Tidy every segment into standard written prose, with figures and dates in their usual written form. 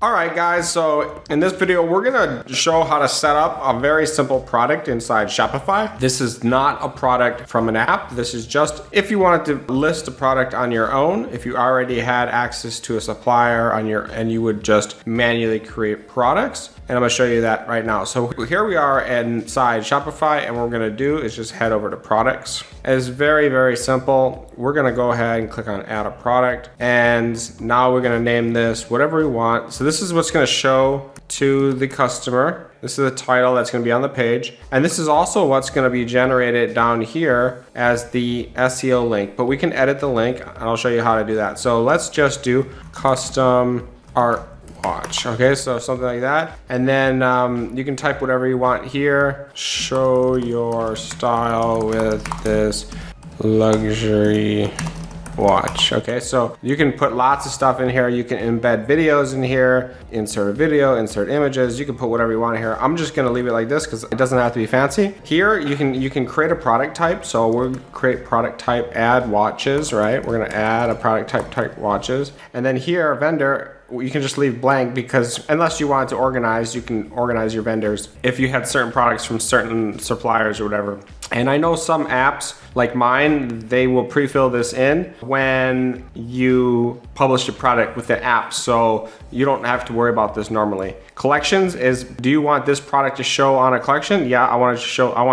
All right, guys, so in this video, we're gonna show how to set up a very simple product inside Shopify. This is not a product from an app. This is just if you wanted to list a product on your own, if you already had access to a supplier and you would just manually create products. And I'm gonna show you that right now. So here we are inside Shopify, and what we're gonna do is just head over to products. It's very, very simple. We're gonna go ahead and click on add a product. And now we're gonna name this whatever we want. So this is what's gonna show to the customer. This is the title that's gonna be on the page. And this is also what's gonna be generated down here as the SEO link. But we can edit the link, and I'll show you how to do that. So let's just do custom art watch. Okay, so something like that. And then you can type whatever you want here. Show your style with this luxury watch. Okay, so you can put lots of stuff in here. You can embed videos in here, insert a video, insert images. You can put whatever you want here. I'm just gonna leave it like this because it doesn't have to be fancy. Here you can create a product type. So we'll create product type add watches, right? We're gonna add a product type watches. And then here vendor, you can just leave blank because unless you want to organize, you can organize your vendors if you had certain products from certain suppliers or whatever. And I know some apps like mine, they will pre-fill this in when you publish a product with the app, so you don't have to worry about this normally. Collections is, do you want this product to show on a collection? Yeah, I want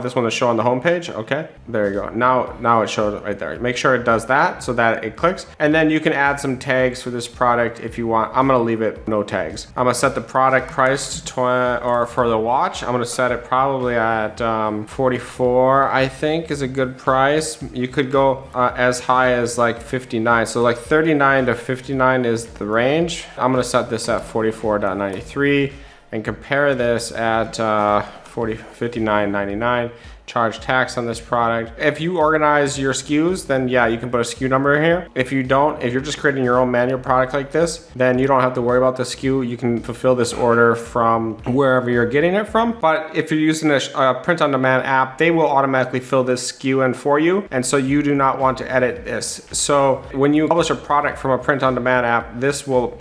this one to show on the homepage. Okay, there you go. Now it shows it right there. Make sure it does that so that it clicks. And then you can add some tags for this product if you want. I'm gonna leave it no tags. I'm gonna set the product price to or for the watch, I'm gonna set it probably at 44, I think is a good price. You could go as high as like 59. So like 39 to 59 is the range. I'm gonna set this at 44.93 and compare this at 59.99. Charge tax on this product. If you organize your SKUs, then yeah, you can put a SKU number here. If you don't, if you're just creating your own manual product like this, then you don't have to worry about the SKU. You can fulfill this order from wherever you're getting it from. But if you're using a print-on-demand app, they will automatically fill this SKU in for you. And so you do not want to edit this. So when you publish a product from a print-on-demand app, this will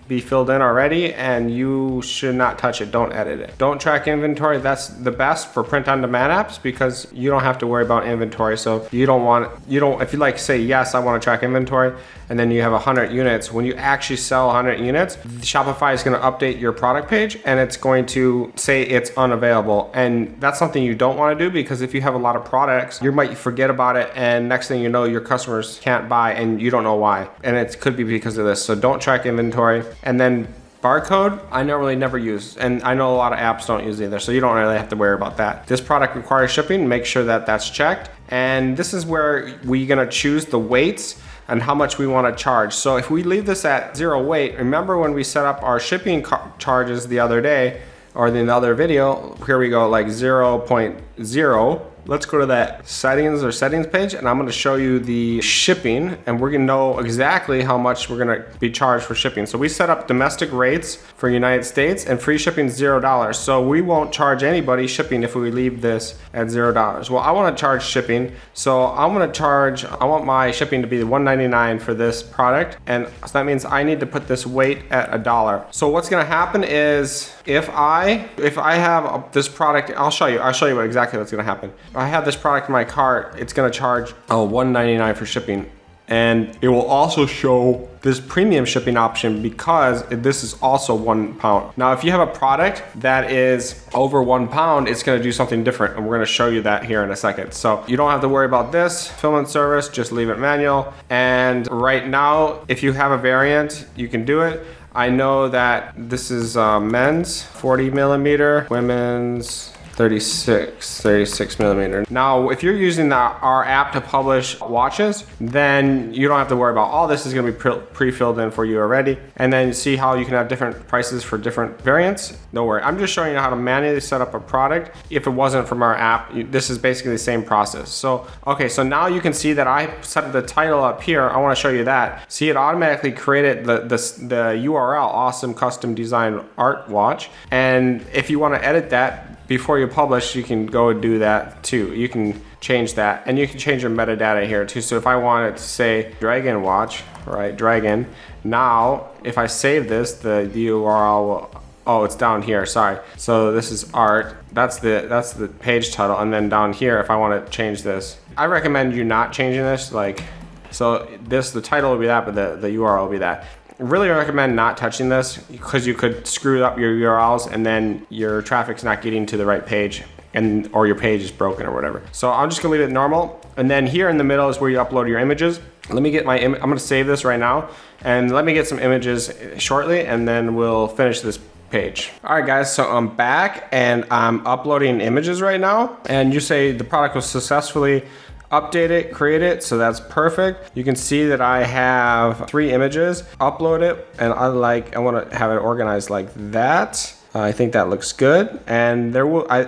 be filled in already, and you should not touch it. Don't edit it. Don't track inventory. That's the best for print-on-demand apps because you don't have to worry about inventory. So if you like say, yes, I want to track inventory, and then you have 100 units, when you actually sell 100 units, Shopify is going to update your product page and it's going to say it's unavailable. And that's something you don't want to do because if you have a lot of products, you might forget about it, and next thing you know, your customers can't buy and you don't know why. And it could be because of this. So don't track inventory. And then barcode, I normally never use, and I know a lot of apps don't use either, so you don't really have to worry about that. This product requires shipping, make sure that that's checked. And this is where we're gonna choose the weights and how much we wanna charge. So if we leave this at 0 weight, remember when we set up our shipping charges the other day, or in the other video, here we go, like 0.0. Let's go to that settings page, and I'm gonna show you the shipping, and we're gonna know exactly how much we're gonna be charged for shipping. So we set up domestic rates for United States, and free shipping is $0. So we won't charge anybody shipping if we leave this at $0. Well, I wanna charge shipping, so I want my shipping to be $1.99 for this product, and so that means I need to put this weight at $1. So what's gonna happen is if I have this product, I'll show you exactly what's gonna happen. I have this product in my cart, it's gonna charge $1.99 for shipping. And it will also show this premium shipping option because this is also 1 pound. Now, if you have a product that is over 1 pound, it's gonna do something different, and we're gonna show you that here in a second. So you don't have to worry about this fulfillment service, just leave it manual. And right now, if you have a variant, you can do it. I know that this is men's 40 millimeter, women's 36 millimeter. Now, if you're using our app to publish watches, then you don't have to worry about all this is gonna be pre-filled in for you already. And then you see how you can have different prices for different variants. No worry, I'm just showing you how to manually set up a product. If it wasn't from our app, this is basically the same process. So, okay, so now you can see that I set the title up here. I wanna show you that. See, it automatically created the URL, awesome custom design art watch. And if you wanna edit that, before you publish, you can go and do that too. You can change that, and you can change your metadata here too. So if I wanted to say dragon watch, right? Drag in. Now, if I save this, the URL will, oh, it's down here, sorry. So this is art, that's the page title, and then down here, if I want to change this, I recommend you not changing this, like, so this, the title will be that, but the URL will be that. Really recommend not touching this because you could screw up your URLs and then your traffic's not getting to the right page or your page is broken or whatever. So I'm just gonna leave it normal. And then here in the middle is where you upload your images. Let me get my I'm gonna save this right now and let me get some images shortly and then we'll finish this page. All right guys, so I'm back and I'm uploading images right now, and you say the product was successfully update it, create it, so that's perfect. You can see that I have 3 images, upload it, and I want to have it organized like that. I think that looks good, and there will I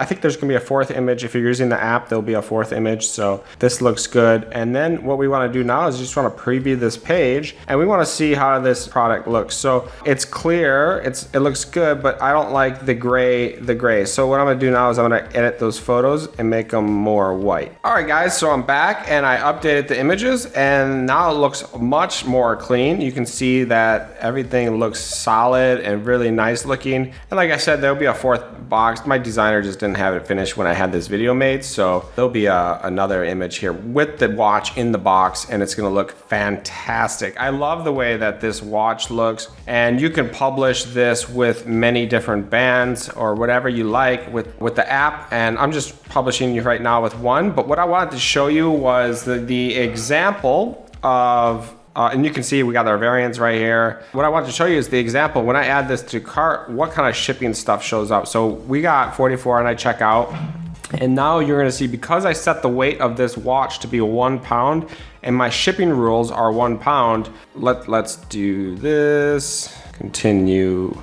think there's gonna be a 4th image. If you're using the app, there'll be a 4th image, so this looks good. And then what we want to do now is just want to preview this page, and we want to see how this product looks. So it's clear, it looks good, but I don't like the gray. So what I'm gonna do now is I'm gonna edit those photos and make them more white. All right guys, so I'm back and I updated the images, and now it looks much more clean. You can see that everything looks solid and really nice looking. And like I said, there'll be a 4th box. My designer just didn't have it finished when I had this video made, so there'll be another image here with the watch in the box, and it's gonna look fantastic. I love the way that this watch looks, and you can publish this with many different bands or whatever you like with the app, and I'm just publishing you right now with one. But what I wanted to show you was the example of and you can see we got our variants right here. What I want to show you is the example. When I add this to cart, what kind of shipping stuff shows up. So we got 44 and I check out. And now you're gonna see, because I set the weight of this watch to be 1 pound and my shipping rules are 1 pound, let's do this, continue.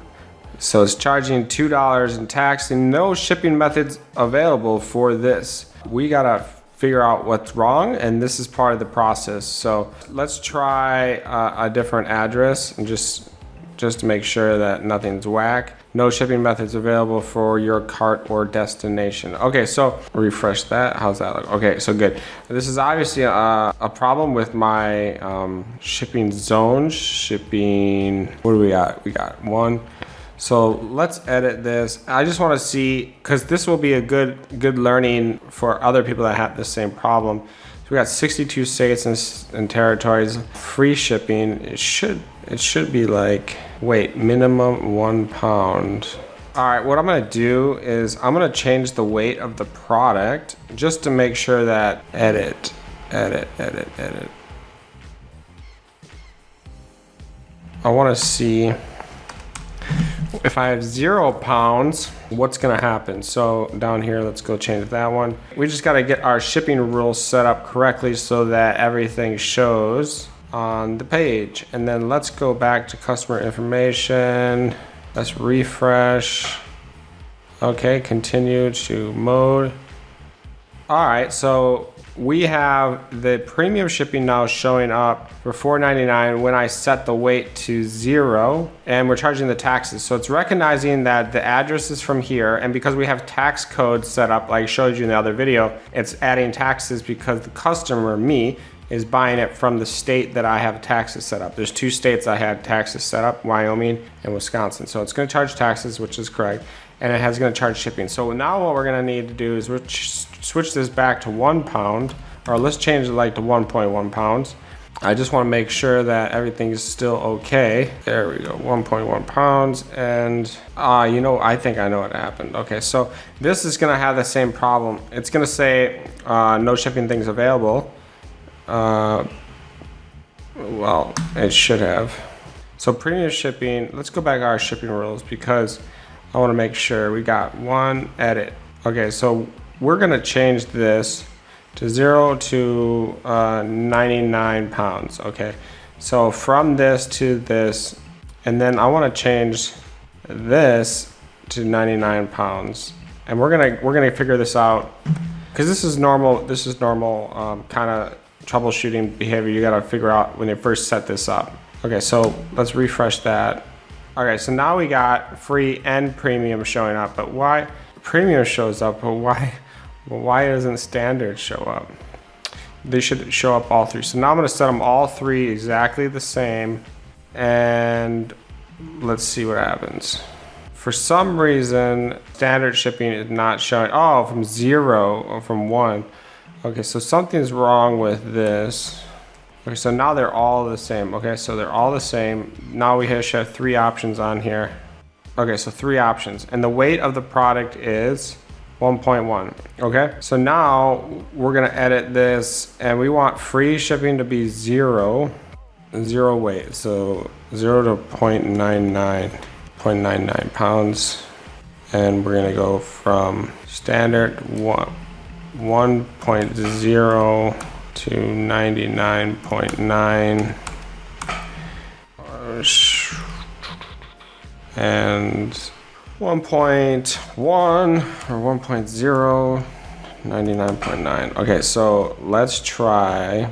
So it's charging $2 in tax and no shipping methods available for this. We gotta figure out what's wrong, and this is part of the process. So let's try a different address and just to make sure that nothing's whack. No shipping methods available for your cart or destination. Okay, so refresh that. How's that look? Okay, so good. This is obviously a problem with my shipping zones. Shipping, what do we got? We got 1. So let's edit this. I just want to see, because this will be a good learning for other people that have the same problem. So we got 62 states and territories, free shipping. It should be like, wait, minimum 1 pound. All right, what I'm gonna do is I'm gonna change the weight of the product just to make sure that edit. I want to see if I have 0 pounds, what's gonna happen? So down here, let's go change that one. We just gotta get our shipping rules set up correctly so that everything shows on the page. And then let's go back to customer information. Let's refresh. Okay, continue to mode. All right, so we have the premium shipping now showing up for $4.99 when I set the weight to 0, and we're charging the taxes. So it's recognizing that the address is from here, and because we have tax codes set up, like I showed you in the other video, it's adding taxes because the customer, me, is buying it from the state that I have taxes set up. There's 2 states I had taxes set up, Wyoming and Wisconsin. So it's gonna charge taxes, which is correct, and it has gonna charge shipping. So now what we're gonna need to do is switch this back to 1 pound, or let's change it like to 1.1 pounds. I just wanna make sure that everything is still okay. There we go, 1.1 pounds, and I think I know what happened. Okay, so this is gonna have the same problem. It's gonna say no shipping things available. Well, it should have. So premium shipping, let's go back to our shipping rules because I want to make sure we got 1 edit. Okay, so we're gonna change this to 0 to 99 pounds. Okay, so from this to this, and then I want to change this to 99 pounds, and we're gonna figure this out because this is normal. This is normal kind of troubleshooting behavior you gotta figure out when you first set this up. Okay, so let's refresh that. Okay, so now we got free and premium showing up, but why premium shows up, but why doesn't standard show up? They should show up all three. So now I'm gonna set them all three exactly the same, and let's see what happens. For some reason, standard shipping is not showing. Oh, from 0 or from 1. Okay, so something's wrong with this. Okay, so now they're all the same. Okay, so they're all the same. Now we have 3 options on here. Okay, so 3 options. And the weight of the product is 1.1. Okay, so now we're gonna edit this, and we want free shipping to be 0 weight. So 0 to 0.99 pounds. And we're gonna go from standard 1.0 to 99.9. And 1.1 or 1.0, 99.9. Okay, so let's try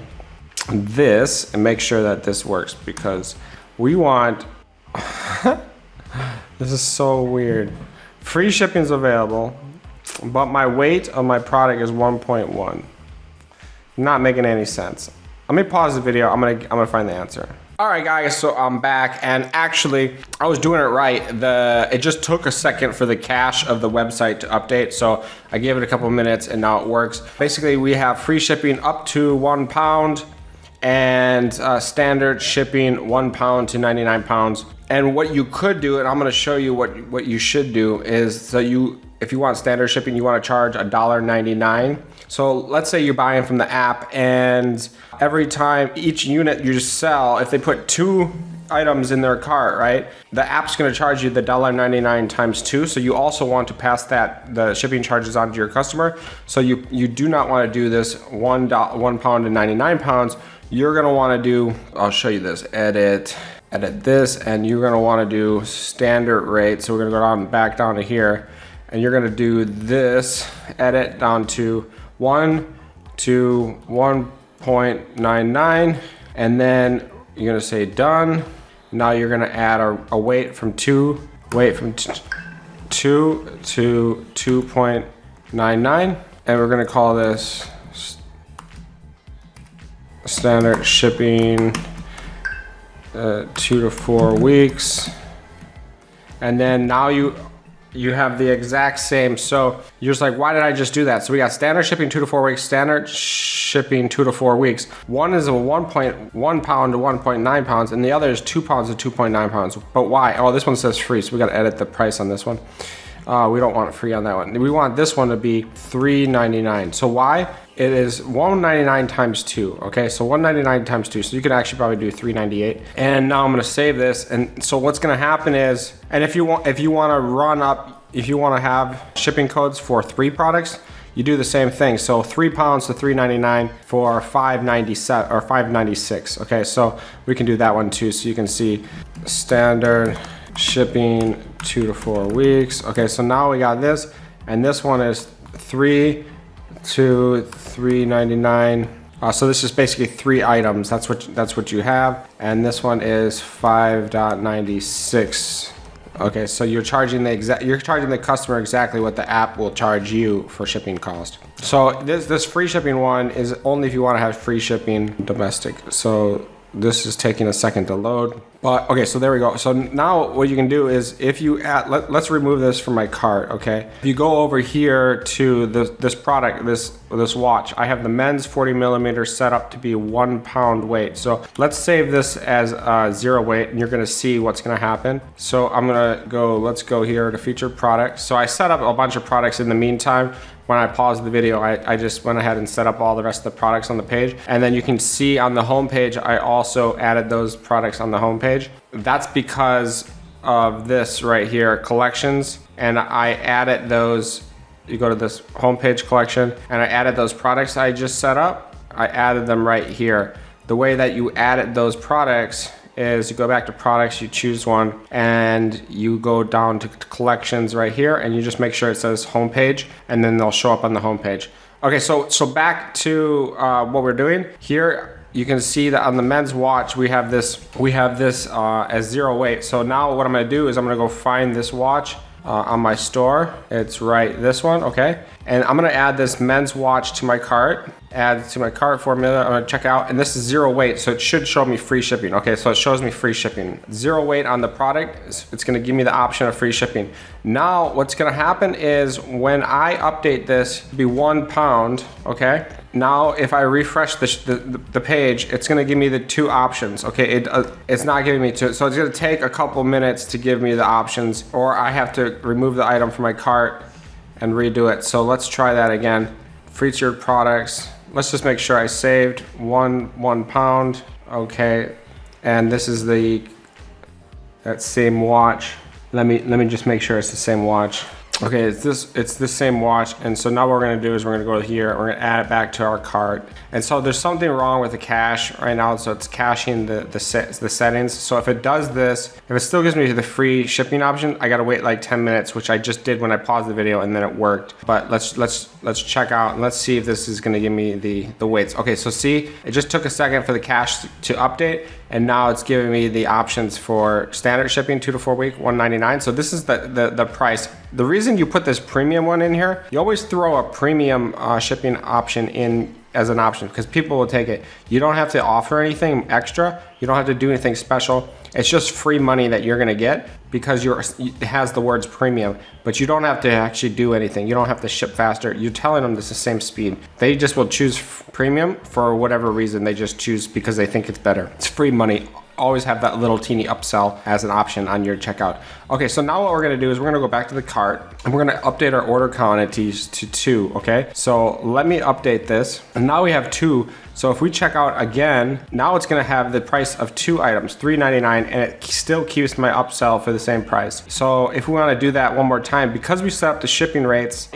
this and make sure that this works, because we want, this is so weird. Free shipping is available, but my weight of my product is 1.1. Not making any sense. Let me pause the video. I'm gonna find the answer. All right, guys, so I'm back, and actually, I was doing it right. It just took a second for the cache of the website to update, so I gave it a couple minutes, and now it works. Basically, we have free shipping up to 1 pound, and standard shipping 1 pound to 99 pounds. And what you could do, and I'm gonna show you what you should do, is so if you want standard shipping, you wanna charge $1.99. So let's say you're buying from the app, and every time each unit you just sell, if they put 2 items in their cart, right? The app's gonna charge you the $1.99 times 2. So you also want to pass the shipping charges on to your customer. So you do not wanna do this 1 pound to 99 pounds. You're gonna wanna do, I'll show you this, edit this, and you're gonna wanna do standard rate. So we're gonna go back down to here, and you're gonna do this, edit down to 1 to 1.99, and then you're gonna say done. Now you're gonna add a weight from 2 to 2.99, and we're gonna call this standard shipping 2 to 4 weeks. And then now you have the exact same. So you're just like, why did I just do that? So we got standard shipping 2 to 4 weeks, standard shipping 2 to 4 weeks. One is a 1.1 pound to 1.9 pounds, and the other is 2 pounds to 2.9 pounds. But why? Oh, this one says free, so we got to edit the price on this one. We don't want it free on that one. We want this one to be $3.99. So why? It is $1.99 times 2. Okay, so $1.99 times 2. So you could actually probably do $3.98. And now I'm gonna save this. And so what's gonna happen is, and if you want to have shipping codes for 3 products, you do the same thing. So 3 pounds to $3.99 for $5.97 or $5.96. Okay, so we can do that one too. So you can see standard shipping 2 to 4 weeks. Okay, so now we got this, and this one is 3 to $3.99. So this is basically 3 items. That's what you have, and this one is $5.96. Okay, so you're charging the customer exactly what the app will charge you for shipping cost. So this free shipping one is only if you want to have free shipping domestic. So this is taking a second to load. But okay, so there we go. So now what you can do is, if you add, let's remove this from my cart, okay? If you go over here to this product, this watch, I have the men's 40 millimeter set up to be 1 pound weight. So let's save this as 0 weight, and you're gonna see what's gonna happen. So let's go here to featured products. So I set up a bunch of products in the meantime. When I paused the video, I just went ahead and set up all the rest of the products on the page. And then you can see on the home page, I also added those products on the home page. That's because of this right here, collections. And I added those, you go to this homepage collection, and I added those products I just set up. I added them right here. The way that you added those products is you go back to products, you choose one, and you go down to collections right here, and you just make sure it says homepage, and then they'll show up on the homepage. Okay, so back to what we're doing here. You can see that on the men's watch, we have this as 0 weight. So now what I'm gonna do is I'm gonna go find this watch, on my store. It's right, this one, okay? And I'm gonna add this men's watch to my cart. Add to my cart formula, I'm gonna check out, and this is 0 weight, so it should show me free shipping. Okay, so it shows me free shipping. 0 weight on the product, it's gonna give me the option of free shipping. Now, what's gonna happen is when I update this to be 1 pound, okay? Now, if I refresh the page, it's gonna give me the 2 options, okay? It's not giving me 2, so it's gonna take a couple minutes to give me the options, or I have to remove the item from my cart and redo it. So let's try that again. Featured products. Let's just make sure I saved 1 pound. Okay, and this is that same watch. Let me just make sure it's the same watch. Okay, it's this same watch, and so now what we're gonna do is we're gonna go here, we're gonna add it back to our cart. And so there's something wrong with the cache right now, so it's caching the settings. So if it does this, if it still gives me the free shipping option, I gotta wait like 10 minutes, which I just did when I paused the video, and then it worked. But let's check out and let's see if this is gonna give me the weights. Okay, so see, it just took a second for the cache to update, and now it's giving me the options for standard shipping, 2 to 4 week, $1.99. So this is the price. The reason you put this premium one in here, you always throw a premium shipping option in as an option because people will take it. You don't have to offer anything extra. You don't have to do anything special. It's just free money that you're gonna get because it has the words premium, but you don't have to actually do anything. You don't have to ship faster. You're telling them it's the same speed. They just will choose premium for whatever reason. They just choose because they think it's better. It's free money. Always have that little teeny upsell as an option on your checkout. Okay, so now what we're gonna do is we're gonna go back to the cart and we're gonna update our order quantities to 2, okay? So let me update this, and now we have 2. So if we check out again, now it's gonna have the price of 2 items, $3.99, and it still keeps my upsell for the same price. So if we wanna do that one more time, because we set up the shipping rates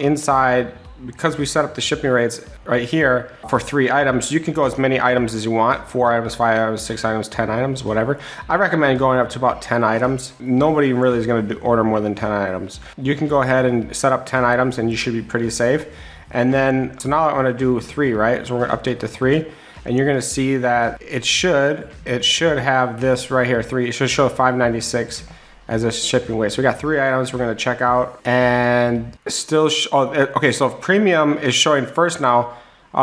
right here for 3 items, you can go as many items as you want, 4 items, 5 items, 6 items, 10 items, whatever. I recommend going up to about 10 items. Nobody really is gonna order more than 10 items. You can go ahead and set up 10 items and you should be pretty safe. And then, so now I wanna do 3, right? So we're gonna update to 3. And you're gonna see that it should have this right here, 3. It should show $5.96 as a shipping weight. So we got 3 items we're gonna check out, and still, okay, so if premium is showing first now,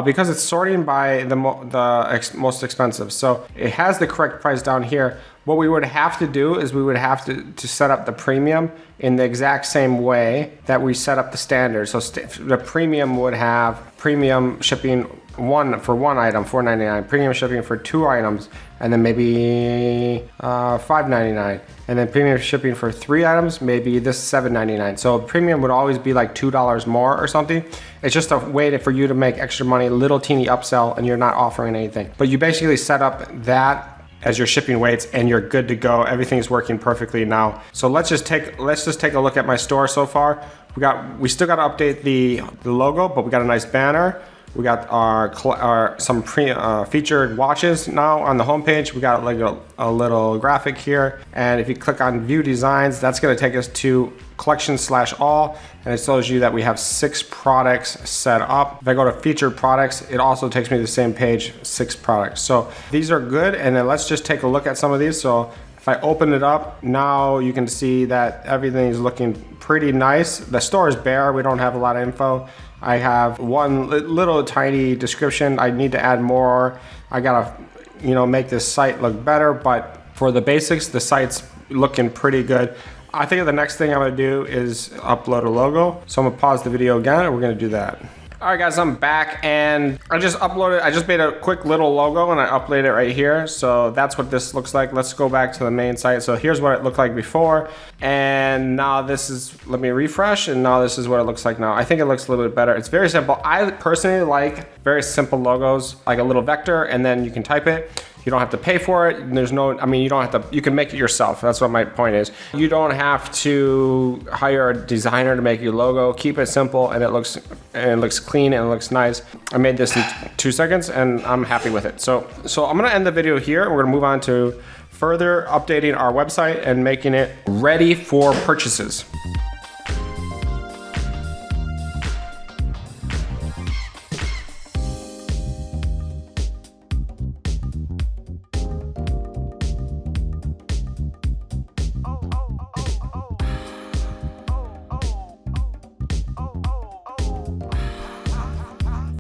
because it's sorting by the most expensive. So it has the correct price down here. What we would have to do is we would have to set up the premium in the exact same way that we set up the standard. So the premium would have premium shipping for 1 item, $4.99, premium shipping for 2 items, and then maybe $5.99, and then premium shipping for 3 items, maybe this $7.99. So premium would always be like $2 more or something. It's just a way for you to make extra money, little teeny upsell, and you're not offering anything. But you basically set up that as your shipping weights and you're good to go. Everything's working perfectly now. So let's just take a look at my store so far. We still got to update the logo, but we got a nice banner. We got some featured watches now on the homepage. We got like a little graphic here, and if you click on View Designs, that's going to take us to Collection/All, and it shows you that we have 6 products set up. If I go to Featured Products, it also takes me to the same page, 6 products. So these are good, and then let's just take a look at some of these. So if I open it up, now you can see that everything is looking pretty nice. The store is bare. We don't have a lot of info. I have one little tiny description. I need to add more. I gotta, make this site look better, but for the basics, the site's looking pretty good. I think the next thing I'm gonna do is upload a logo. So I'm gonna pause the video again, and we're gonna do that. All right, guys, I'm back, and I just made a quick little logo, and I uploaded it right here. So that's what this looks like. Let's go back to the main site. So here's what it looked like before, and now let me refresh, and now this is what it looks like now. I think it looks a little bit better. It's very simple. I personally like very simple logos, like a little vector, and then you can type it. You don't have to pay for it. You can make it yourself. That's what my point is. You don't have to hire a designer to make your logo. Keep it simple, and it looks clean, and it looks nice. I made this in 2 seconds, and I'm happy with it. So I'm gonna end the video here. We're gonna move on to further updating our website and making it ready for purchases.